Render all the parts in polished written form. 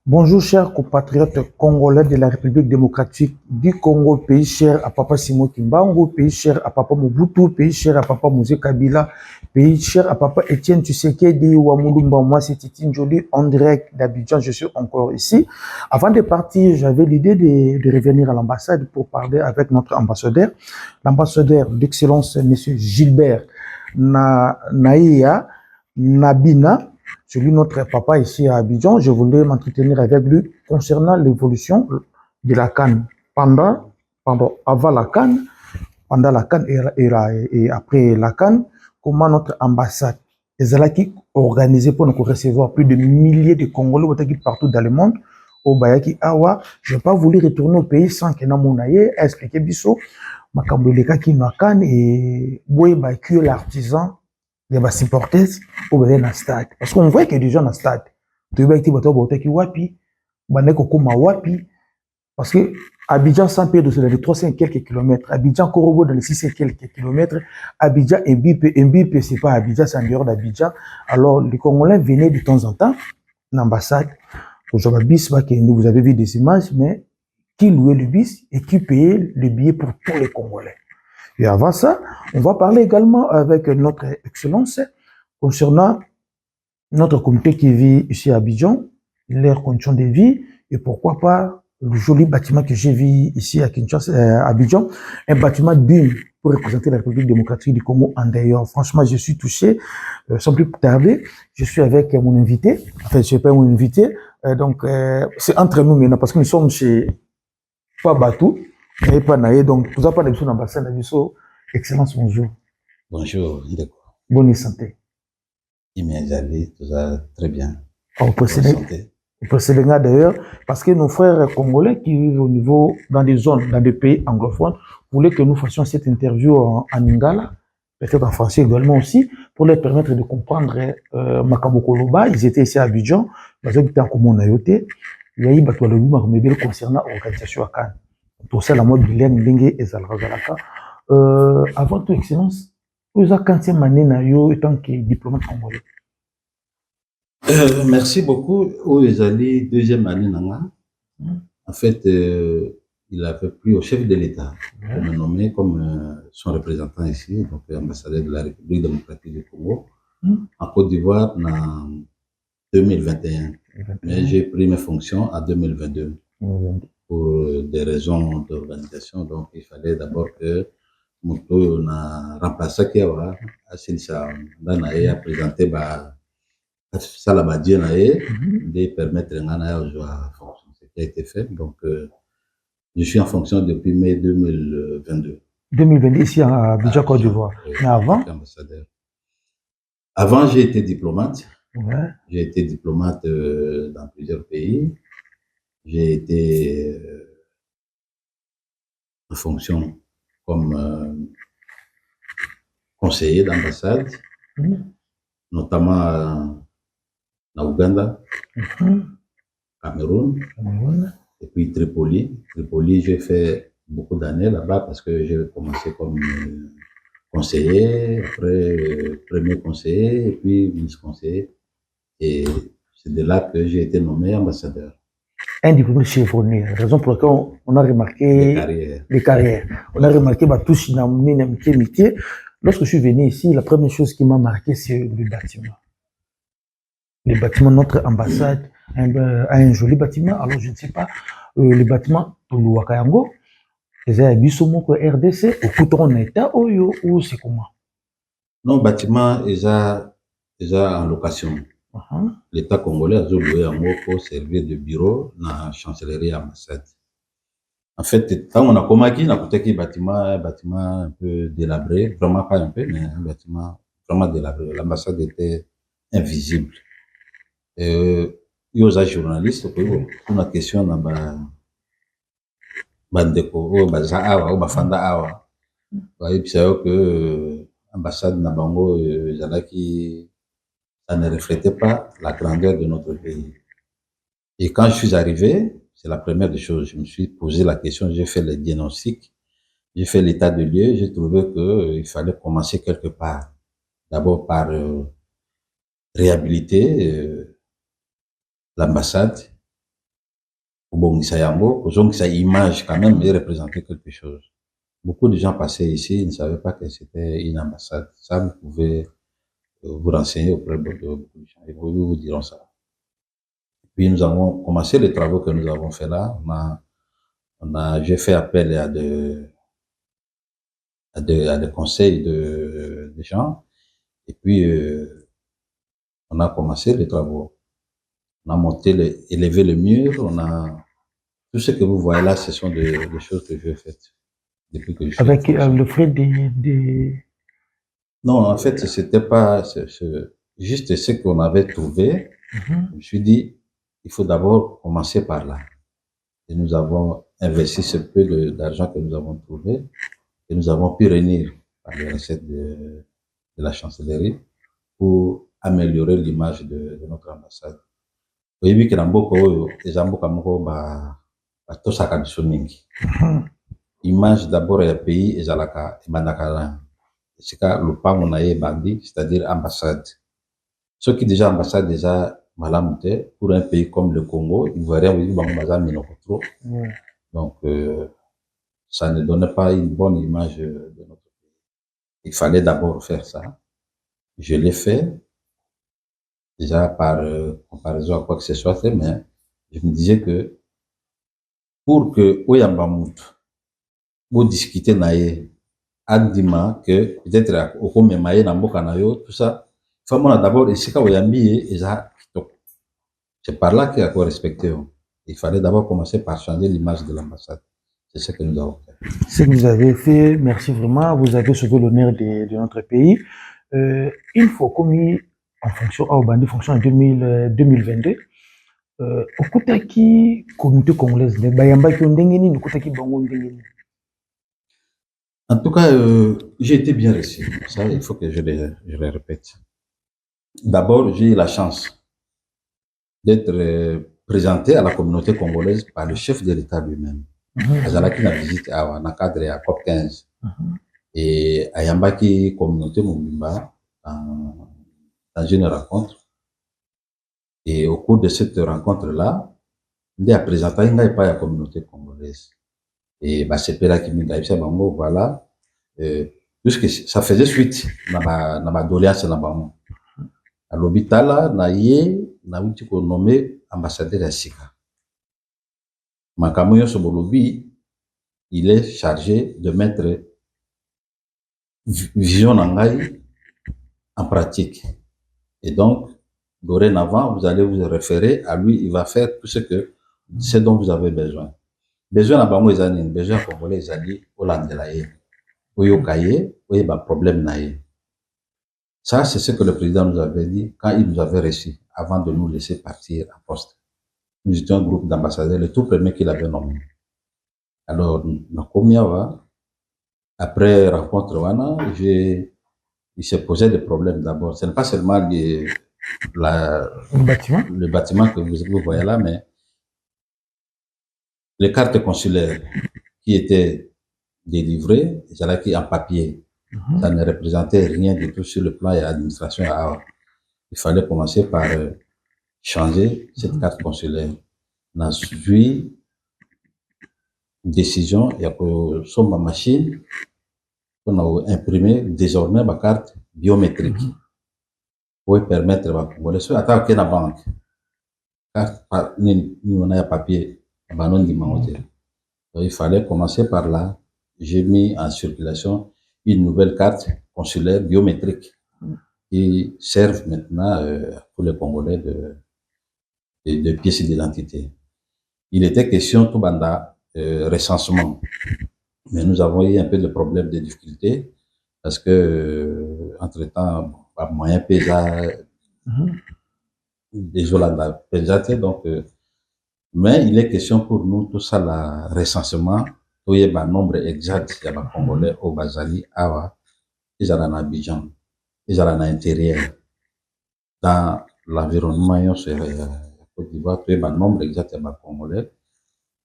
Bonjour chers compatriotes congolais de la République démocratique du Congo, pays cher à Papa Simon Kimbangu, pays cher à Papa Mobutu, pays cher à Papa Mosé Kabila, pays cher à Papa Etienne Tshisekedi Ouamulumba. Moi c'est Titine Joly en direct d'Abidjan, je suis encore ici. Avant de partir, j'avais l'idée de revenir à l'ambassade pour parler avec notre ambassadeur, l'ambassadeur d'excellence, monsieur Gilbert Naïa Nabina. Celui notre papa ici à Abidjan, je voulais m'entretenir avec lui concernant l'évolution de la CAN avant la CAN, pendant la CAN et après la CAN, comment notre ambassade est organisée pour nous recevoir plus de milliers de Congolais partout dans le monde. Au Bayaki Awa, je n'ai pas voulu retourner au pays sans que Namonaye expliqué Bisso, Makamboleka qui n'a CAN et Boye Baku l'artisan. Il y a des supporters au stade. Parce qu'on voit qu'il y a des gens dans le stade. Tu vois qu'il y a des wapi, wapi. Parce que Abidjan sans paix de les 300 quelques kilomètres. Abidjan Korobo dans les 600 quelques kilomètres. Abidjan Mbip, c'est pas Abidjan, c'est en dehors d'Abidjan. Alors les Congolais venaient de temps en temps l'ambassade. Vous avez vu des images, mais qui louait le bis et qui payait le billet pour tous les Congolais. Et avant ça, on va parler également avec notre excellence concernant notre comité qui vit ici à Abidjan, leurs conditions de vie et pourquoi pas le joli bâtiment que j'ai vu ici à Kinshasa, à Abidjan, un bâtiment digne pour représenter la République démocratique du Congo en dehors. Franchement, je suis touché. Sans plus tarder, je suis avec mon invité. Enfin, je ne sais pas mon invité. Donc, c'est entre nous maintenant parce que nous sommes chez Fabatou. Et pas naïe, donc, vous avez pas de l'ambassade d'Abisso. Excellence, bonjour. Bonjour, d'accord. Bonne santé. Immédiatement, tout ça très bien. On précède d'ailleurs, parce que nos frères congolais qui vivent au niveau, dans des zones, dans des pays anglophones, voulaient que nous fassions cette interview en Lingala, peut-être en français également aussi, pour leur permettre de comprendre Makambo Koloba. Ils étaient ici à Abidjan, ils étaient en communauté. Il y a eu Batoualobi concernant l'organisation à Cannes. Pour ça, la mode bilingue, Lingue et Zalrazalaka. Avant tout, Excellence, vous avez quand même en tant que diplomate congolais. Merci beaucoup. Vous allez deuxième année Nanga. En fait, il avait pris au chef de l'État pour me nommer comme son représentant ici, donc ambassadeur de la République démocratique du Congo, en Côte d'Ivoire en 2021. Mais j'ai pris mes fonctions en 2022 pour des raisons d'organisation. Donc, il fallait d'abord que Moutou n'a remplacé Kiawa, Asilsa, Danae a présenté ça la badie de permettre à fonction, ce qui a été fait. Donc, je suis en fonction depuis mai 2022. 2022 ici à Abidjan, Côte d'Ivoire. Mais avant? Avant, j'ai été diplomate. Ouais. J'ai été diplomate dans plusieurs pays. J'ai été en fonction comme conseiller d'ambassade, notamment en Ouganda, Cameroun, et puis Tripoli. Tripoli, j'ai fait beaucoup d'années là-bas parce que j'ai commencé comme conseiller, après premier conseiller, et puis vice-conseiller. Et c'est de là que j'ai été nommé ambassadeur. Un diplôme chevronné, raison pour laquelle on a remarqué les carrières. On a remarqué tous les métiers. Lorsque je suis venu ici, la première chose qui m'a marqué, c'est le bâtiment. Le bâtiment, notre ambassade a un joli bâtiment. Alors, je ne sais pas, le bâtiment de l'Ouakayango, c'est un Bissomoko RDC, au Coutron État, ou c'est comment? Non, le bâtiment est en location. L'État congolais a loué un mot pour servir de bureau dans la chancellerie ambassade. En fait, quand on a commencé, on a coûté un bâtiment un peu délabré, vraiment pas un peu, mais un bâtiment vraiment délabré. L'ambassade était invisible. Il y a des journalistes, on a question bandeko oyo baza awa oyo bafanda awa bayebisa yo que ambassade na bango ezalaki ça ne reflétait pas la grandeur de notre pays. Et quand je suis arrivé, c'est la première des choses, je me suis posé la question, j'ai fait le diagnostic, j'ai fait l'état de lieu, j'ai trouvé qu'il fallait commencer quelque part. D'abord par réhabiliter l'ambassade, pour sa image quand même et représenter quelque chose. Beaucoup de gens passaient ici, ils ne savaient pas que c'était une ambassade. Ça, vous pouvez vous renseigner auprès de beaucoup de gens, et vous diront ça. Puis nous avons commencé les travaux que nous avons fait là. J'ai fait appel à des conseils de gens. Et puis, on a commencé les travaux. On a élevé le mur. Tout ce que vous voyez là, ce sont des choses que j'ai faites depuis que je suis. Avec le frais des... Non, en fait, c'était pas juste ce qu'on avait trouvé. Je me suis dit, il faut d'abord commencer par là. Et nous avons investi ce peu d'argent que nous avons trouvé et nous avons pu réunir par les recettes de la chancellerie pour améliorer l'image de notre ambassade. Vous voyez que dans beaucoup les image d'abord du pays et Zalaka et Mandakala. C'est le pas mon bandi, c'est-à-dire ambassade. Ceux qui déjà ambassade déjà malamouté pour un pays comme le Congo, ils voient rien trop. Donc ça ne donnait pas une bonne image de notre pays. Il fallait d'abord faire ça. Je l'ai fait déjà par comparaison à quoi que ce soit fait, mais je me disais que pour que Oyambamut vous discuter naïe Andima que peut-être au comme maïe namboka nayo tout ça faut d'abord ici quand Oyambi et ça c'est par là qu'il faut respecter. Il fallait d'abord commencer par changer l'image de l'ambassade. C'est ce que nous avons fait. Ce que vous avez fait, merci vraiment. Vous avez sauvé l'honneur de notre pays. Il faut commis en fonction au bandi fonction en 2022. Okutaki communauté congolaise le bayamba ki ndengeni okutaki bango ndengeni. En tout cas, j'ai été bien reçu. Ça, il faut que je le répète. D'abord, j'ai eu la chance d'être présenté à la communauté congolaise par le chef de l'État lui-même. Azalaki na visite à na cadre à COP 15 et ayambaki communauté Mobimba dans une rencontre. Et au cours de cette rencontre-là, il a présenté pas la communauté congolaise. Et bah c'est là qui m'a bango voilà puisque ça faisait suite na ma doléance na bango. À l'hôpital na uti ko nommé ambassadeur à Sika. Makamoyo Sobolobi, il est chargé de mettre vision nangai en pratique. Et donc, dorénavant, vous allez vous référer à lui, il va faire tout ce dont vous avez besoin. Besoin na bango ezani, besoin congolais ezali olandela ye. Oyo kaye, oyo ba problème na ye. Ça, c'est ce que le président nous avait dit quand il nous avait reçus avant de nous laisser partir en poste. Nous étions un groupe d'ambassadeurs, le tout premier qu'il avait nommé. Alors, après rencontre, il s'est posé des problèmes d'abord. Ce n'est pas seulement le bâtiment que vous voyez là, mais les cartes consulaires qui étaient délivrées, c'est en papier. Ça ne représentait rien du tout sur le plan de l'administration. Il fallait commencer par changer cette carte consulaire. On a suivi une décision, il y a sur ma machine, on a imprimé désormais ma carte biométrique pour permettre à Congolais de attaquer la banque. Carte on a papier, il fallait commencer par là. J'ai mis en circulation une nouvelle carte consulaire biométrique qui servent maintenant pour les Congolais de pièces d'identité. Il était question tout banda recensement, mais nous avons eu un peu de problèmes, de difficultés parce que entre-temps, pas moyen déjà des Hollandais donc mais il est question pour nous tout ça, le recensement il y a un nombre exact, il y a des Congolais au Bazali, Awa, ils ont un Abidjan, ils ont un intérieur. Dans l'environnement, c'est Côte d'Ivoire, il y a un nombre exact, il y a des Congolais.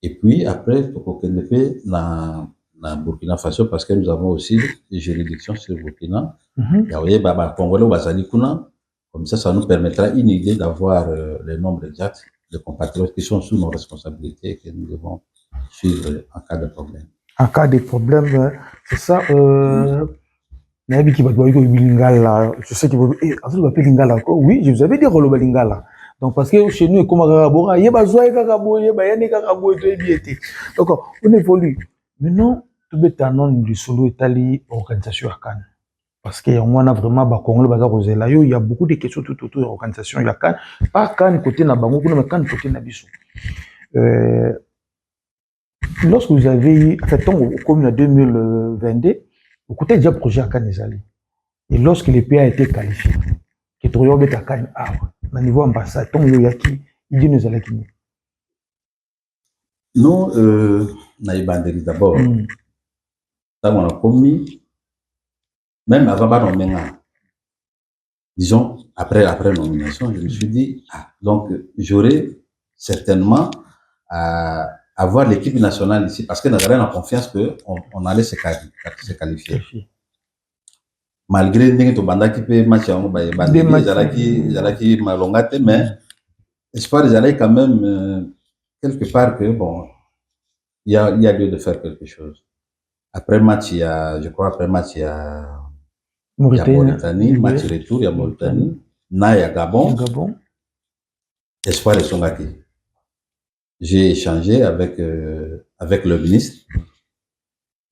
Et puis après, il y a na Burkina Faso, parce que nous avons aussi des juridictions sur Burkina. Il y a des Congolais au Bazali Kuna. Comme ça nous permettra une idée d'avoir les nombres exacts de compatriotes qui sont sous nos responsabilités et que nous devons suivre en cas de problème. En cas de problème, c'est ça. Je sais que vous avez Lingala. Oui, je vous avais dit Roloba Lingala. Donc, parce que chez nous, comme il y a besoin de donc, on évolue. Maintenant, tout le temps, du solo Italie, organisation à Cannes. Parce qu'on a vraiment, il y a beaucoup de questions tout autour de l'organisation à Cannes. Pas Cannes côté Nabango, mais Cannes côté Nabiso. Lorsque vous avez fait au commune en 2022, vous avez déjà projet à Cannes. Et lorsque le pays a été qualifié, que tu as à Cannes, au niveau ambassade, il dit nous allons qui. Non, naïbandeli d'abord. Tant on a commis, même avant la nomination, disons, après nomination, je me suis dit, donc j'aurais certainement à avoir l'équipe nationale ici, parce que nous avons la confiance qu'on allait se qualifier. Malgré que banda qui peut match qui malongate, mais espoir j'allais quand même quelque part que bon, il y a lieu de faire quelque chose. Après match, je crois après match il y a Mauritanie, match retour, il y a Mauritanie, il y a Gabon. Espoir et Songaki. J'ai échangé avec le ministre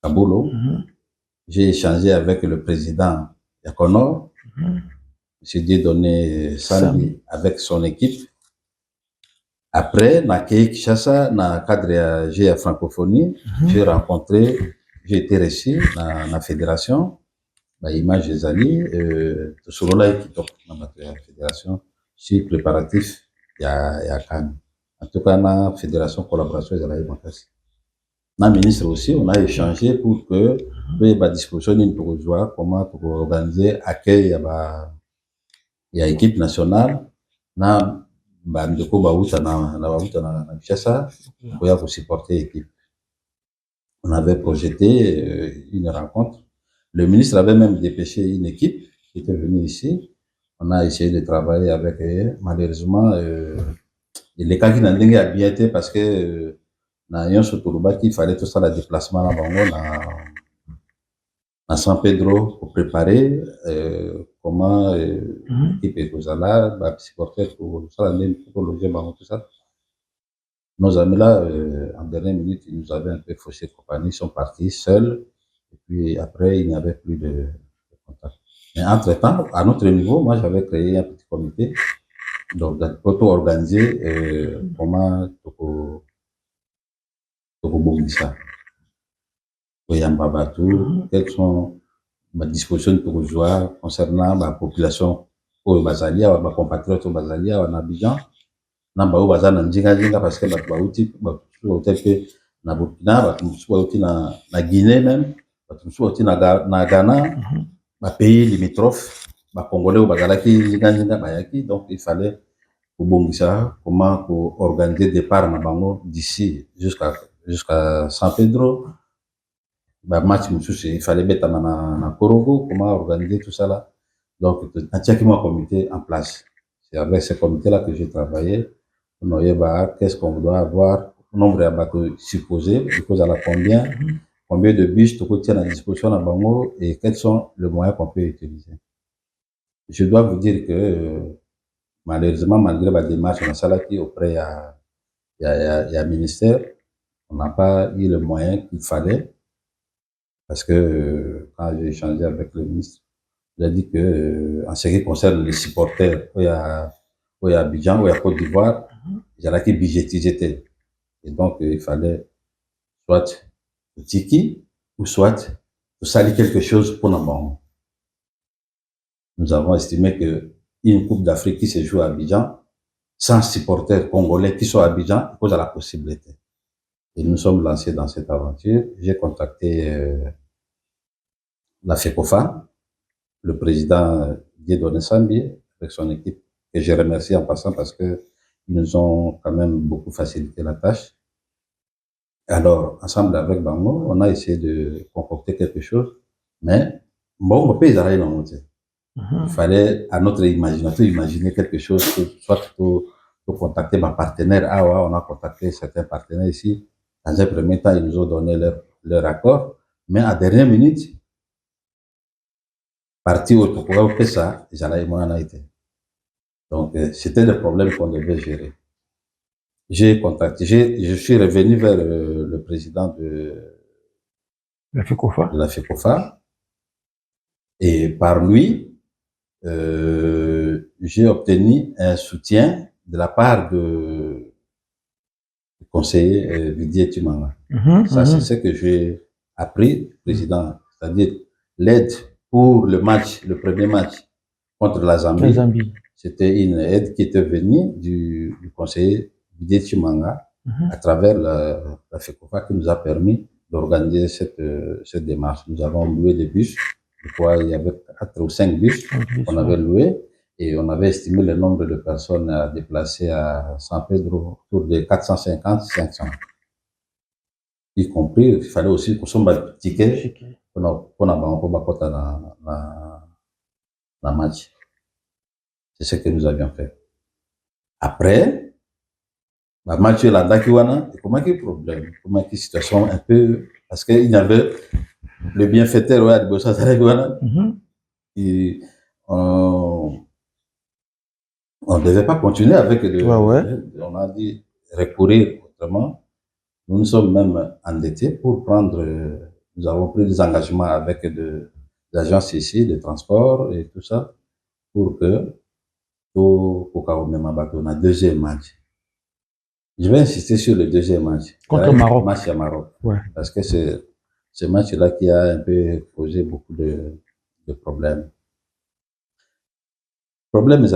Kabolo. J'ai échangé avec le président Yakonor, M. Dieudonné Sandi, avec son équipe. Après, dans le cadre de la francophonie, j'ai été reçu dans la fédération, l'image des alliés, selon la fédération, je suis préparatif, il y a Cannes. En tout cas, dans la fédération collaboration, il y a le ministre aussi, on a échangé pour que il y ait disposition pour voir comment pour organiser accueil il y a équipe nationale na bandeko bauta na Kinshasa pour supporter l'équipe. On avait projeté une rencontre. Le ministre avait même dépêché une équipe qui était venue ici. On a essayé de travailler avec eux. Malheureusement, les cas qui n'ont pas bien été parce que il fallait tout ça le déplacement à San Pedro pour préparer comment l'équipe est aux alarmes, supporter pour loger tout ça. Nos amis là, en dernière minute, ils nous avaient un peu faussé compagnie, ils sont partis seuls, et puis après, il n'y avait plus de contact. Mais entre-temps, à notre niveau, moi j'avais créé un petit comité, donc pour organiser comment ça. Quelles sont les dispositions pour les joueurs concernant la population au Bazalia, ma compatriote au Bazalia, en Abidjan, na bao bazana njinga parce que bauti na Burkina, bauti na Guinée même, bauti na Ghana, pays limitrophes, Congolais au Bazalaki njinga bayaki, donc il fallait ça, comment organiser départ na bango d'ici jusqu'à San Pedro. Match, il fallait mettre na Korogo, comment organiser tout ça là. Donc, un comité en place. C'est avec ce comité-là que j'ai travaillé. Qu'est-ce qu'on doit avoir, nombre de supposé, combien de bus tu tiens à disposition à Bango et quels sont les moyens qu'on peut utiliser. Je dois vous dire que malheureusement, malgré la démarche, on a ça là qui auprès il y a un ministère, on n'a pas eu le moyen qu'il fallait. Parce que quand j'ai échangé avec le ministre, il a dit que en ce qui concerne les supporters, il y a Abidjan, il y a Côte d'Ivoire, il y en a qui budgétisaient. Et donc, il fallait soit le tiki ou soit salir quelque chose pour nous. Nous avons estimé qu'une Coupe d'Afrique qui se joue à Abidjan, sans supporters congolais qui sont à Abidjan, pose la possibilité. Et nous sommes lancés dans cette aventure. J'ai contacté la FECOFA, le président Dieudonné Sambi, avec son équipe, que je remercie en passant parce qu'ils nous ont quand même beaucoup facilité la tâche. Alors, ensemble avec Bango, on a essayé de concocter quelque chose, mais bon, on peut y aller dans il fallait, à notre imagination, imaginer quelque chose, soit pour contacter ma partenaire. Ah ouais, on a contacté certains partenaires ici. Dans un premier temps, ils nous ont donné leur accord, mais à dernière minute, parti au pour faire ça, j'allais mon été. Donc, c'était le problème qu'on devait gérer. J'ai contacté, je suis revenu vers le président de La FECOFA. la FECOFA, et par lui, j'ai obtenu un soutien de la part du conseiller Didier Tumanga. Ça, c'est ce que j'ai appris, président, c'est-à-dire l'aide pour le match, le premier match contre la Zambie. C'était une aide qui était venue du conseiller Didier Tumanga à travers la FECOFA qui nous a permis d'organiser cette démarche. Nous avons loué des bus. Je crois qu'il y avait 4 ou 5 bus qu'on avait loués et on avait estimé le nombre de personnes à déplacer à San Pedro autour de 450-500. Y compris, il fallait aussi qu'on soit des tickets pour la match. C'est ce que nous avions fait. Après, la match là, comment il y a problème, comment il y a situation un peu, parce qu'il y avait le bienfaiteur, ouais, de Bossa Saragouana, et on ne devait pas continuer avec on a dit recourir autrement. Nous nous sommes même endettés pour prendre, nous avons pris des engagements avec des agences ici, de transport et tout ça, pour que on a deuxième match. Je vais insister sur le deuxième match. Contre le Maroc. Match à Maroc. Ouais. Parce que c'est ce match-là qui a un peu posé beaucoup de problèmes. Problème,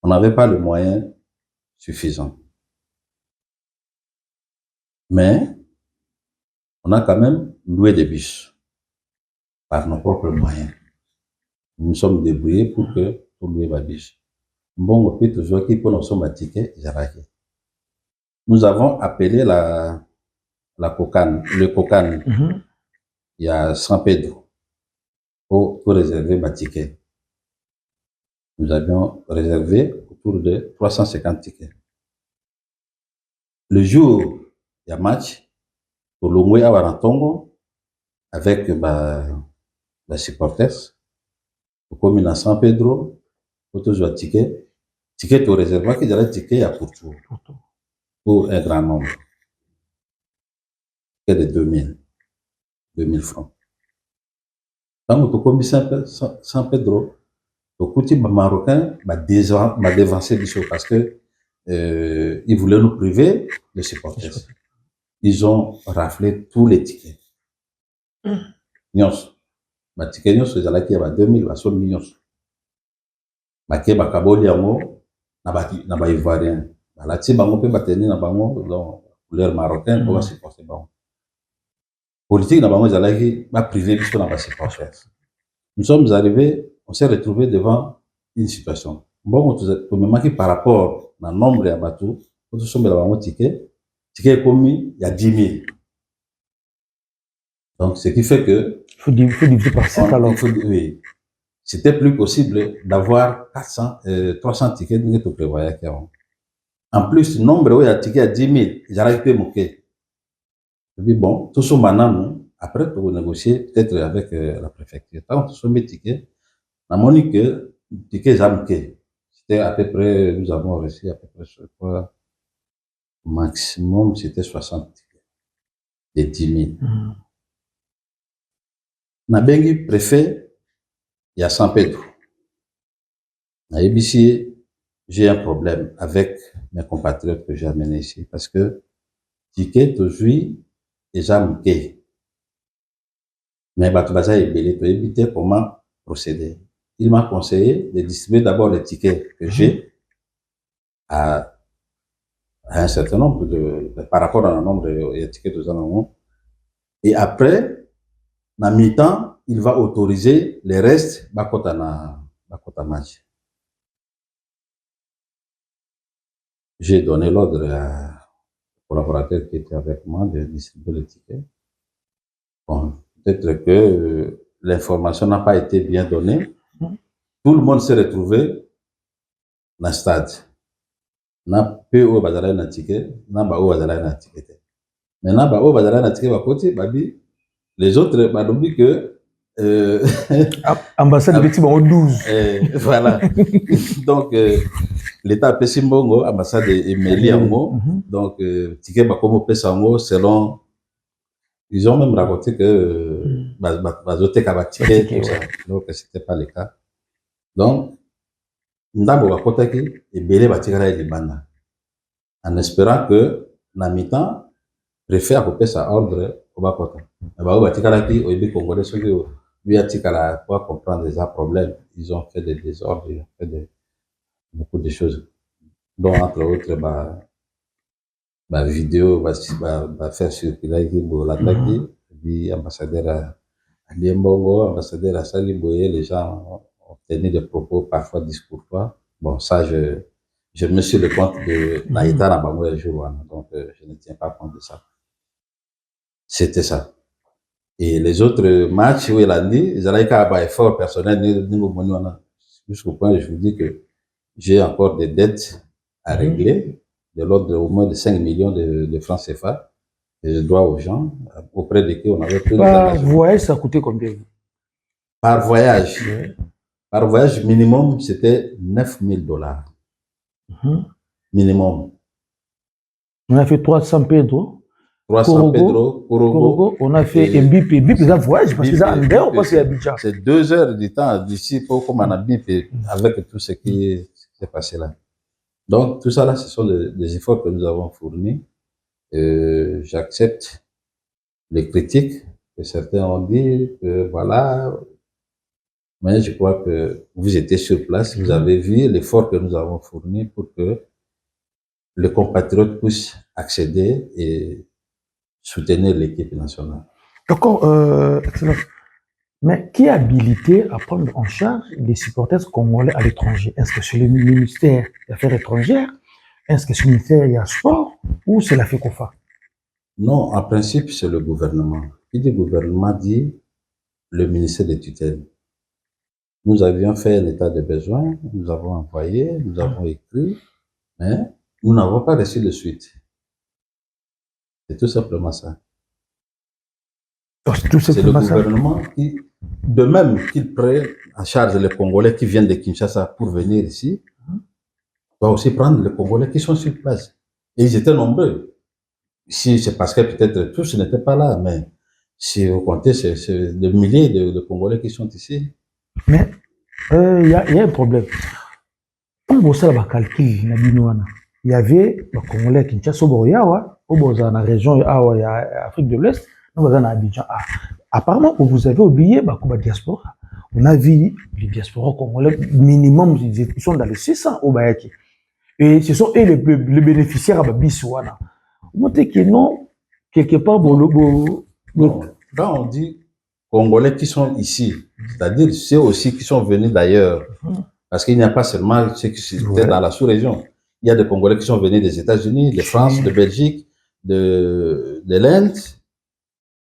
on n'avait pas le moyen suffisant. Mais, on a quand même loué des bus par nos propres moyens. Nous nous sommes débrouillés pour louer des bus. Bon, on peut toujours qui pour nous sommes tickets, nous avons appelé le Cocan. Il y a San Pedro pour réserver ma ticket. Nous avions réservé autour de 350 tickets. Le jour, il y a match pour l'Ongwe à Warantongo avec les supporters. Comme il y a San Pedro, pour toujours ticket. Ticket au réservoir qui dirait ticket à pour tout. Pour un grand nombre. Ticket de 2000 francs. Donc, on a San Pedro. Le côté marocain m'a dévancé du show parce que ils voulaient nous priver de supporters. Ils ont raflé tous les tickets. Nyos. Ma ticket nyos, c'est là qu'il y a 2000, la somme nyos. Ma ké ba kaboli yango, na ba ivoirien. La ti bango pe ba tenir na bango, donc couleur marocaine pour supporter bango. Politique na bango zala ki ba privé puisque na ba supporters. Nous sommes arrivés, on s'est retrouvés devant une situation. Bon, tout même par rapport au nombre de bateaux, nous sommes dans un ticket commis, il y a 10 000. Donc, ce qui fait que... Il faut diviser par 7 alors. Oui. C'était plus possible d'avoir 300 tickets de tout prévoyait. En plus, le nombre où il y a tickets à 10 000, j'arrive pas à moquer. Et puis bon, tout ça maintenant, après, pour négocier peut-être avec la préfecture. Quand on met tickets, on a dit que les tickets zamké. C'était à peu près, nous avons reçu à peu près, je crois, maximum, c'était 60 tickets. De 10 000. Nabengi préfet, il y a San Pedro. À ABC, j'ai un problème avec mes compatriotes que j'ai amenés ici parce que ticket aujourd'hui est zamké. Mais Batubaza est belé pour éviter comment procéder. Il m'a conseillé de distribuer d'abord les tickets que j'ai à un certain nombre par rapport à un nombre de tickets de Zanamo. Et après, dans mi-temps, il va autoriser les restes bakota match. J'ai donné l'ordre au collaborateur qui était avec moi de distribuer les tickets. Bon, peut-être que l'information n'a pas été bien donnée. Tout le monde s'est retrouvé dans le stade. Na peu au bazala na ticket, na ba au bazala na ticket. Maintenant ba au bazala na ticket ba côté babi les autres ba dit que ambassade petit bon 12. Voilà. Donc l'état a payé Mbongo ambassade et Meli Ango. Donc ticket ba comme pesa Ango selon ils ont même raconté que bazote ka ba ticket tout ça. Donc c'était pas le cas. Donc ndambo bakotaki ebele batikala libanda en espérant que na mi-temps préfet akopesa ordre obakota bao batikalaki oyebi congolais soki lui atikala pour comprendre des problèmes. Ils ont fait des désordres, ils ont fait beaucoup de choses dont entre autres vidéo faire circuler l'attaque puis ambassadeur Ali Mbongo, ambassadeur Assali Boye, les gens ont tenu des propos parfois discourtois. Bon, ça, je me suis le compte de Naïta Nabango Jouana, donc je ne tiens pas compte de ça. C'était ça. Et les autres matchs où il a dit, ils allaient faire un effort personnel, jusqu'au point où je vous dis que j'ai encore des dettes à régler, de l'ordre au moins de 5 millions de francs CFA. Et je dois aux gens auprès de qui on avait pris Par voyage, ça coûtait combien? Par voyage. Par voyage, minimum, c'était $9,000. Minimum. On a fait 300 Pedro. 300 Pedro, Korogo. On a fait un BIP. BIP, c'est un voyage parce que ça, en dehors, parce qu'il y a Abidjan. C'est 2 heures du temps d'ici pour comme on a BIP avec tout ce qui s'est passé là. Donc, tout ça là, ce sont des efforts que nous avons fournis. J'accepte les critiques que certains ont dit que voilà, mais je crois que vous étiez sur place, vous avez vu l'effort que nous avons fourni pour que les compatriotes puissent accéder et soutenir l'équipe nationale. D'accord, excellent. Mais qui est habilité à prendre en charge les supporters congolais à l'étranger? Est-ce que c'est le ministère des Affaires étrangères? Est-ce que c'est le ministère du Sport? Ou c'est la FECOFA? Non, en principe, c'est le gouvernement. Qui dit gouvernement dit le ministère des tutelles. Nous avions fait un état de besoin, nous avons envoyé, nous avons écrit, mais nous n'avons pas reçu de suite. C'est tout simplement ça. C'est le gouvernement qui, de même qu'il prenne en charge les Congolais qui viennent de Kinshasa pour venir ici, doit aussi prendre les Congolais qui sont sur place. Et ils étaient nombreux. Ici, c'est parce que peut-être tous n'étaient pas là, mais si vous comptez, c'est des milliers de Congolais qui sont ici. Mais il y a un problème. Quand vous savez le calcul, il y avait les Congolais qui étaient dans la région d'Afrique de l'Est, nous sommes à Abidjan. Apparemment, vous avez oublié la diaspora. On a vu les diasporas congolais, minimum, ils sont dans les 600 au Bayaki. Et ce sont eux les bénéficiaires à Bissouana. Vous montrez que non, quelque part, quand on dit Congolais qui sont ici, c'est-à-dire ceux aussi qui sont venus d'ailleurs, parce qu'il n'y a pas seulement ceux qui étaient dans la sous-région. Il y a des Congolais qui sont venus des États-Unis, de France, de Belgique, de l'Inde,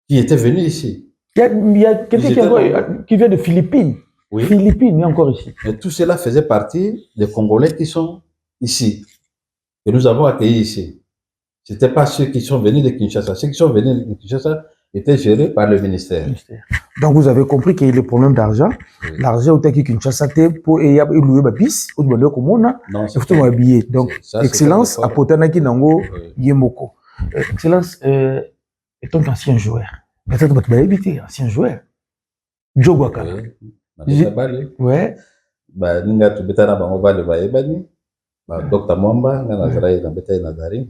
qui étaient venus ici. Il y a quelqu'un qui vient de Philippines. Oui. Philippines, il y a encore ici. Mais tout cela faisait partie des Congolais qui sont ici, que nous avons accueillis ici. Ce n'étaient pas ceux qui sont venus de Kinshasa. Ceux qui sont venus de Kinshasa étaient gérés par le ministère. Donc vous avez compris qu'il y a le problème d'argent. Oui. L'argent est qui Kinshasa pour louer ma bis, ou de comona, il faut m'habiller. Donc excellence à Potanaki Nango Yemoko. Excellence est un ancien joueur. Peut-être que tu vas éviter ancien joueur. Joe Waka. Ouais. Bah ninga tu betana ba mobile ba ebani. Bah Dr Mwamba ngana zaraye na betaye na Daring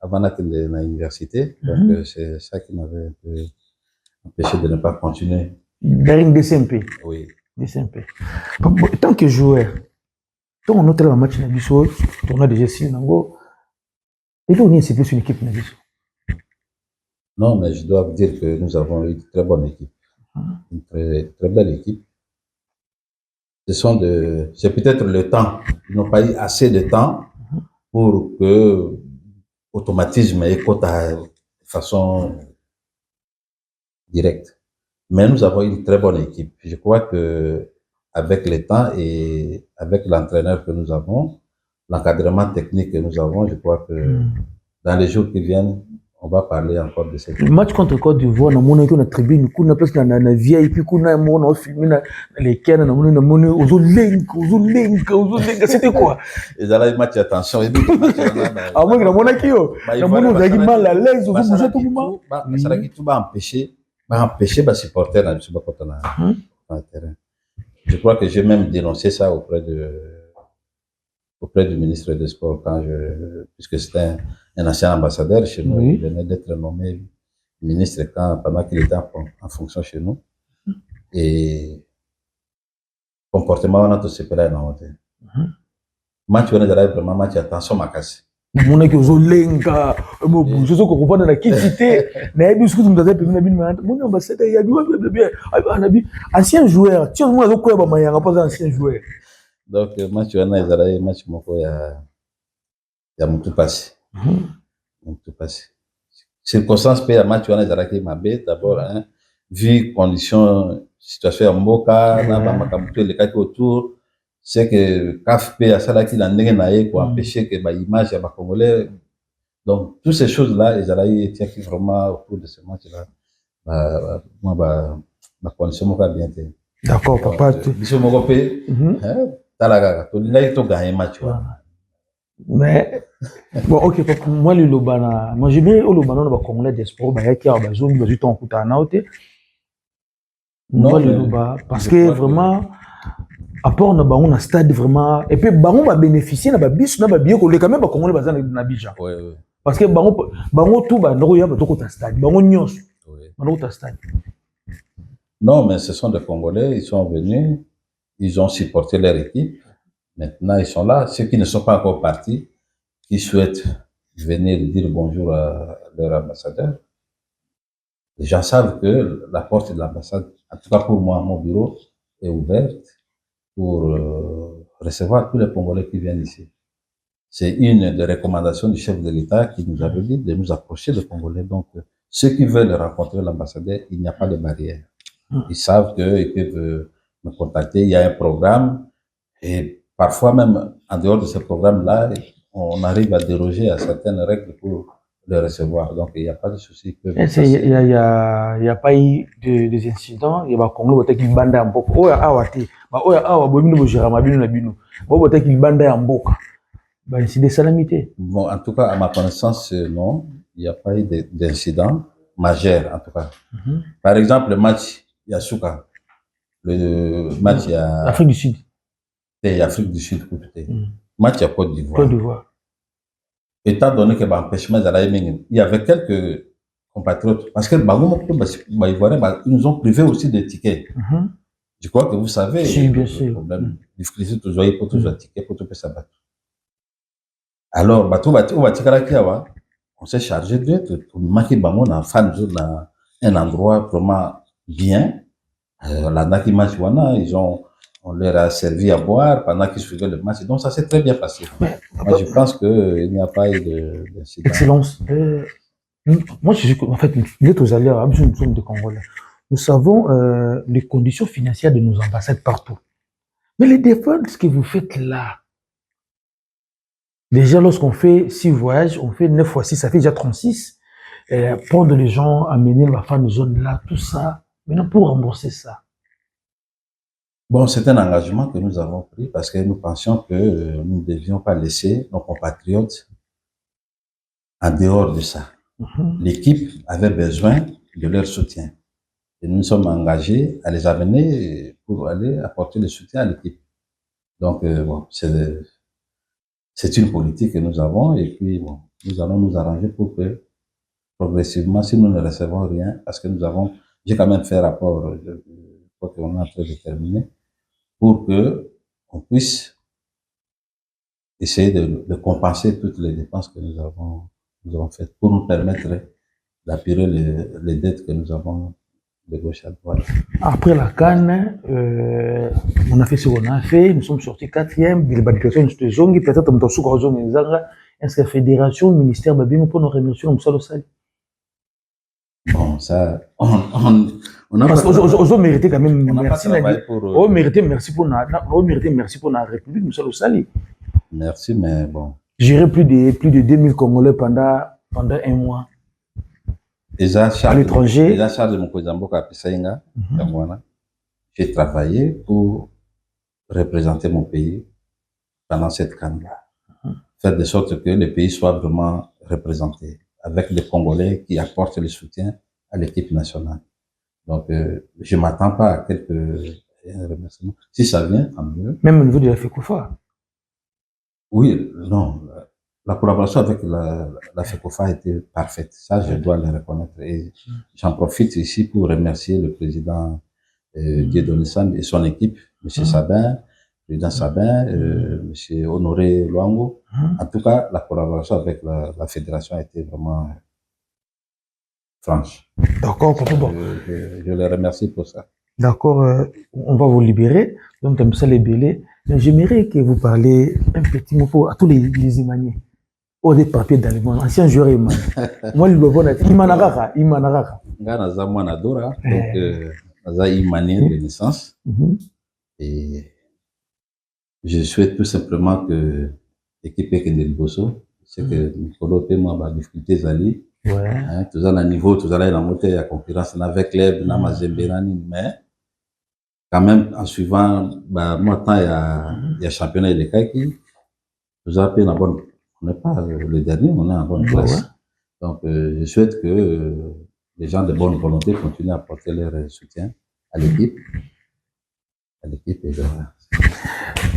avant d'aller à l'université. Donc c'est ça qui m'avait un peu empêché de ne pas continuer. Daring DCMP. Oui. DCMP. Tant que joueur, quand on a un match na biso, tournoi de G6 nango Et là, c'est plus une équipe. Non, mais je dois vous dire que nous avons eu une très bonne équipe. Une très, très belle équipe. C'est peut-être le temps. Ils n'ont pas eu assez de temps pour que automatisme et quota de façon directe. Mais nous avons une très bonne équipe. Je crois que avec le temps et avec l'entraîneur que nous avons, l'encadrement technique que nous avons, je crois que dans les jours qui viennent, on va parler encore de cette. Le match contre Côte d'Ivoire, on a une tribune, on a presque une vieille, puis on a filmé les cannes, on a aux link, c'était quoi? Et là, il match attention. Ah, moi, on a qui, on a mal à l'aise, vous êtes tout le monde. Ça va empêcher les supporters dans le terrain. Je crois que j'ai même dénoncé ça auprès du ministre des Sports puisque c'était un ancien ambassadeur chez nous, il venait d'être nommé ministre pendant qu'il était en fonction chez nous. Et comportement, on a tout séparé dans l'hôtel. Match, on est vraiment match, attention, ma casse. Mon équipe Zolenga, je sais qu'on comprend la quantité. Mais bien sûr, nous avons permis de mon ambassadeur, il y a bien, ancien joueur. Tiens, moi, je crois que il y a pas ancien joueur. Donc, match, on a match, il y a tout passé. Tout passé. Circonstance peut à match, on a qui m'a bête d'abord, vu conditions, situation en Boka, les cas autour. C'est que CAF peut à ça qui l'a négé pour empêcher que l'image à Congolais. Donc, toutes ces choses-là, ils allaient être vraiment autour de ce match-là. Moi, ma condition m'a bien été. D'accord, papa. Monsieur Mogopé, t'as gagné le match. Mais, bon, ok, papa, moi, le Lobana, moi, j'ai bien le Lobana, on va Congolais des sports, il y a qui a besoin de temps pour t'anaute. Moi, le Lobana, parce que vraiment, apport na bango na stade vraiment et puis bango va bénéficier na ba bis na ba bien ko le quand même ba congolais bazana na Abidjan parce que bango tout ba ndoko ya ba to ko stade bango nyos bango ta stade. Non, mais ce sont des Congolais, ils sont venus, ils ont supporté leur équipe. Maintenant, ils sont là. Ceux qui ne sont pas encore partis, qui souhaitent venir dire bonjour à leur ambassadeur, les gens savent que la porte de l'ambassade, en tout cas pour moi, mon bureau, est ouverte pour recevoir tous les Congolais qui viennent ici. C'est une des recommandations du chef de l'État qui nous avait dit de nous approcher des Congolais. Donc, ceux qui veulent rencontrer l'ambassadeur, il n'y a pas de barrière. Ils savent qu'ils peuvent me contacter. Il y a un programme et parfois même en dehors de ce programme-là, on arrive à déroger à certaines règles pour le recevoir. Donc, il n'y a pas de souci. Il n'y a pas eu des incidents. Il y a pas Congolais qui bandent en boca. Oh, awati. Oh, awabomino bojiramabino na bino. Bon, peut-être qu'ils bandent en boca. Ben, c'est des salamités. Bon, en tout cas, à ma connaissance, non. Il n'y a pas eu d'incident majeur, en tout cas. Par exemple, le match Yasuka, le match Afrique du Sud. Et Afrique du Sud, match à Côte d'Ivoire. Côte d'Ivoire. Étant donné que l'empêchement, il y avait quelques compatriotes, parce que ils nous ont privé aussi des tickets. Je crois que vous savez le problème. Difficulté toujours pour toujours ticket pour tout ça battre. Alors, on s'est chargé de tout marquer Bango dans un endroit vraiment bien. La Naki Machiwana, on leur a servi à boire pendant qu'ils suivaient le match. Donc, ça s'est très bien passé. Moi, je pense qu'il n'y a pas eu d'incident. Excellence. Moi, en fait, les autres alliés, nous sommes des Congolais. Nous savons les conditions financières de nos ambassades partout. Mais les défenses que vous faites là, déjà, lorsqu'on fait 6 voyages, on fait 9 fois 6, ça fait déjà 36. Prendre les gens, amener la fin de zone là, tout ça. Maintenant, pour rembourser ça. Bon, c'est un engagement que nous avons pris parce que nous pensions que nous ne devions pas laisser nos compatriotes en dehors de ça. L'équipe avait besoin de leur soutien. Et nous nous sommes engagés à les amener pour aller apporter le soutien à l'équipe. Donc, bon, c'est une politique que nous avons et puis, bon, nous allons nous arranger pour que progressivement, si nous ne recevons rien, parce que j'ai quand même fait rapport, je crois qu'on est en train de terminer, pour que on puisse essayer de compenser toutes les dépenses que nous avons nous avons faites pour nous permettre d'apurer les dettes que nous avons de gauche à droite. Après la CAN, on a fait ce qu'on a fait, nous sommes sortis 4e, peut-être on est-ce que la fédération, le ministère, pour nous remercier, on s'est bon, ça, on a parce qu'on mérité quand même merci. On mérité merci pour la République, nous sommes merci, mais bon. J'irai plus de 2000 Congolais pendant un mois. Déjà, à l'étranger. Déjà, Charles Mokozamboka à Pisaïnga, j'ai travaillé pour représenter mon pays pendant cette CAN-là. Faire de sorte que le pays soit vraiment représenté avec des Congolais qui apportent le soutien à l'équipe nationale. Donc, je ne m'attends pas à quelques remerciements. Si ça vient, tant mieux. Même au niveau de la FECOFA. Oui, non. La collaboration avec la FECOFA a été parfaite. Ça, je dois le reconnaître. Et j'en profite ici pour remercier le président Dieudonné Sam et son équipe, M. Sabin, président Sabin, M. Honoré Luango. En tout cas, la collaboration avec la fédération a été vraiment franche. D'accord, papa. Bon. Je les remercie pour ça. D'accord, on va vous libérer. Donc, comme ça, les bélés. Mais j'aimerais que vous parliez un petit mot à tous les Imaniens. Au des papiers dans le monde, ancien joueur Imani. Moi, le bon, Imanaraka. Naza Mwanadora, donc, Naza Imanien de naissance. Et je souhaite tout simplement que l'équipe Kendel Bosso, c'est que Nicolo Pema va difficulté Zali. Ouais. Tout ça, à niveau, tout ça, là, il a monté la concurrence avec club, na Mazemberani, mais quand même, en suivant, bah, moi, tant il y a championnat de Kaki, tout ça, on n'est pas le dernier, on est en bonne place. Ouais. Donc, je souhaite que les gens de bonne volonté continuent à apporter leur soutien à l'équipe. Et voilà.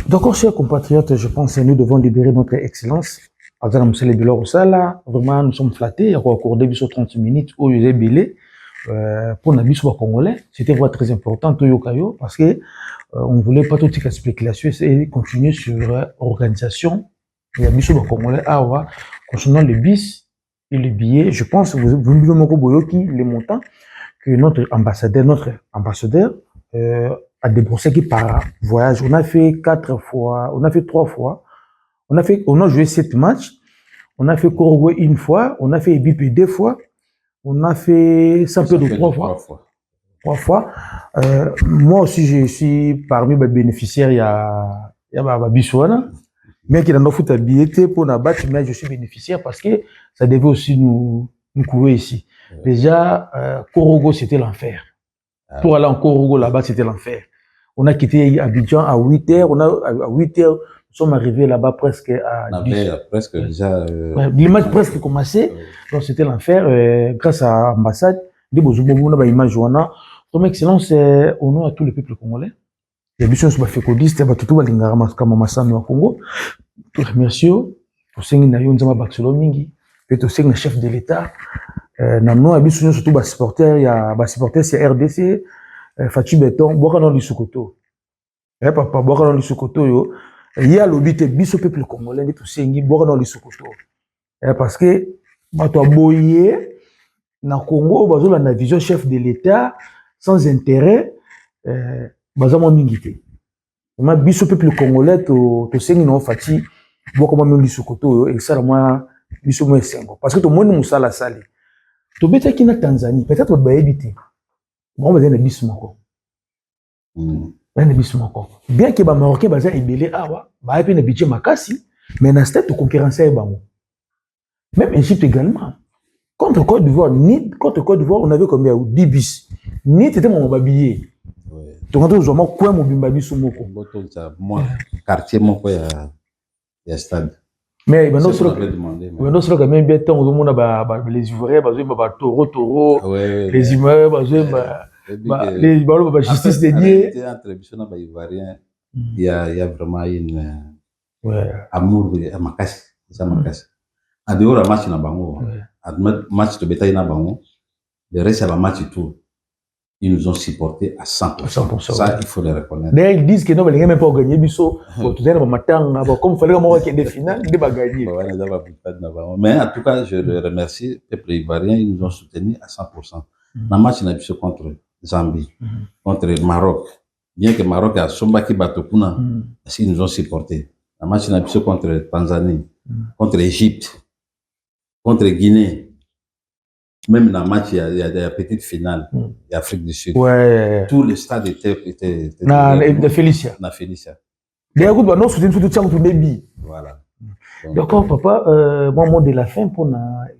D'accord, chers compatriotes, je pense que nous devons libérer notre excellence. Vraiment, nous sommes flattés. Il y a encore début sur 30 minutes où il y a des pour la mission congolais. C'était vraiment très important, parce que on ne voulait pas tout de spéculation et continuer sur l'organisation. Il y a mission congolais. Concernant le bis et le billet, je pense que vous me les montants que notre ambassadeur a déboursé qui par voyage. On a fait 4 fois, on a fait 3 fois. On a joué 7 matchs. On a fait Korogwe 1 fois. On a fait Ibipe 2 fois. On a fait Saint-Pédro 3 fois. 3 fois. Moi aussi, je suis parmi les bénéficiaires. Il y a Bissouana. Bien qu'il y ait un foot à billetté pour la battre, mais je suis bénéficiaire parce que ça devait aussi nous couvrir ici. Déjà, Korogo, c'était l'enfer. Pour aller en Korogo là-bas, c'était l'enfer. On a quitté Abidjan à 8h. À 8h, nous sommes arrivés là-bas presque à 10h. Presque déjà. Les matchs presque commencé. Donc c'était l'enfer. Grâce à l'ambassade, son excellence, honneur à tous les peuples congolais. Il y a des choses qui fait codiste, il y a tout le monde qui au Congo. Tout remercie. Tout ce qui est dans le mingi. Et tout ce qui est chef de l'État. Nous avons surtout des supporters. Il y a des supporters, c'est RDC. Fachi Beton, Boka dans le Sokoto. Papa, Boka dans le Sokoto, il y a l'obité biso peuple congolais, tout ce qui est Boka dans le Sokoto. Parce que, Bato Boye, na Congo, Bazo la vision chef de l'État, sans intérêt, Bazo mo mingité. Ma biso peuple congolais, to sengi no Fachi, Boka mo dans le Sokoto, et ça, moi, biso mo esengo. Parce que tout le monde nous sala sali. To beta ki na Tanzanie, peut-être ba ebité. Bon, on va dire bis moko. Bien que les Marocains baza ebelé awa, ba epi na budget makasi, mais na stade de concurrence e bango. Même Égypte également. Contre Côte d'Ivoire, on avait combien 10 bis. Ni c'était mon babillet. Donc on a quoi mon bimbabi sumoko. Moi quartier moko ya stade. Mais maintenant sur quand même bien temps on a les Ivoiriens ba toro les Ivoiriens les ballons de justice dédiée. Entre les Ivoiriens, il y a vraiment une amour, ça makasi. En dehors du match na bango, match de bétail na bango, le reste c'est la match tout. ils nous ont supportés à 100%. 100%, Ça, ouais. il faut le reconnaître. D'ailleurs, ils disent que non, mais les gens même pas gagné Bisso. Tout à l'heure, comme il fallait que des finales, ils vont gagner. Mais en tout cas, je le remercie. Le peuple ivoirien, ils nous ont soutenus à 100%. Dans le match, on a vu contre Zambie, contre le Maroc. Bien que le Maroc a Sombaki Batopuna, ils nous ont supportés. Dans le match, on a vu contre Tanzanie, contre l'Égypte, contre Guinée. Même dans le match, il y a des petites finales d'Afrique du Sud. Ouais. Tout le stade était de Félicia. Na Félicia. D'ailleurs, nous soutenons tout le débit. Voilà. D'accord, papa, moi, mot de la fin pour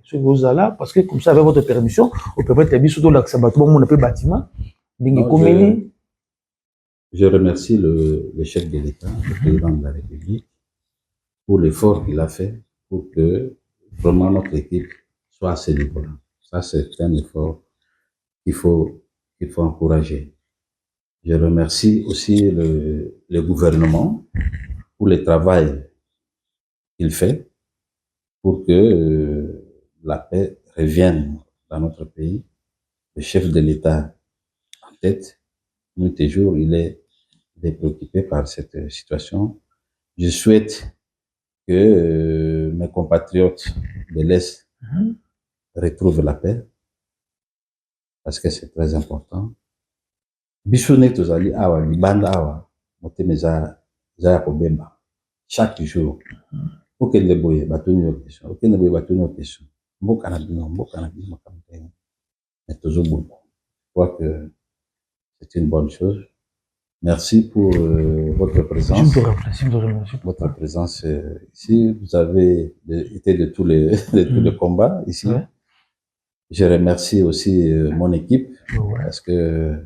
ce que vous allez, parce que comme ça, avec votre permission, on peut mettre surtout l'accès on appelle bâtiment. Je remercie le chef de l'État, le président de la République, pour l'effort qu'il a fait pour que vraiment notre équipe soit à ce niveau-là. Ça, c'est un effort qu'il faut encourager. Je remercie aussi le gouvernement pour le travail qu'il fait pour que la paix revienne dans notre pays. Le chef de l'État en tête, nuit et jour, il est préoccupé par cette situation. Je souhaite que mes compatriotes de l'Est retrouvent la paix, parce que c'est très important. Bissonet tozali awa libanda awa motema eza kobemba chaque jour. Okende boye batoni yo question, okende boye batoni yo question. Mboka na bino makambo. Mais toujours bon. Je crois que c'est une bonne chose. Merci pour votre présence. Votre présence ici. Vous avez été de tous les combats ici. Ouais. Je remercie aussi mon équipe parce que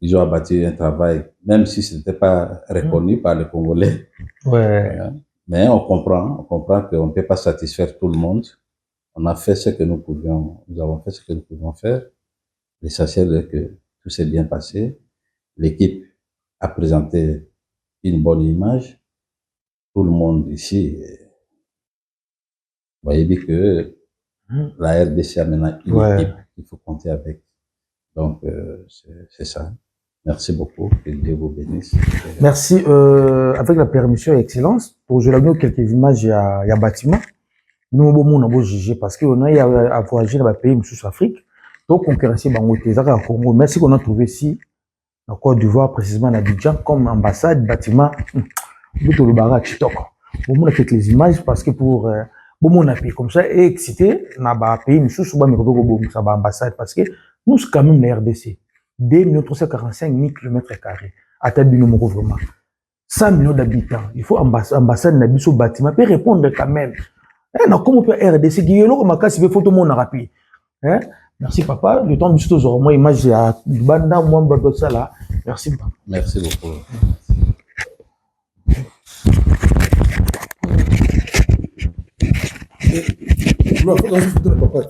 ils ont abattu un travail, même si ce n'était pas reconnu par les Congolais. Ouais. Mais on comprend qu'on ne peut pas satisfaire tout le monde. On a fait ce que nous avons fait ce que nous pouvions faire. L'essentiel est que tout s'est bien passé. L'équipe a présenté une bonne image. Tout le monde ici, vous voyez bien que la RDC a maintenant une équipe qu'il faut compter avec. Donc, c'est ça. Merci beaucoup. Que Dieu vous bénisse. Merci. Avec la permission et excellence, pour je donner quelques images, il y a bâtiment. Nous, on a beau juger parce qu'on a voyagé dans le pays, sous Afrique. Donc, concurrencer au Congo. Merci qu'on a trouvé ici, en Côte d'Ivoire, précisément à Abidjan, comme ambassade, bâtiment. On a quelques images parce que pour on a payé comme ça et excité, on a payé sous ambassade parce que nous, c'est quand même la RDC. 2 345 000 km². À Tabino, vraiment. 100 millions d'habitants. Il faut ambassade Nabiso bâtiment peut répondre quand même. Comment on peut RDC qui est là comme cas si vous photo mon rapide. Merci papa. Le temps de tout moi image à banda moi bateau ça là. Merci papa. Merci beaucoup. Non, papa.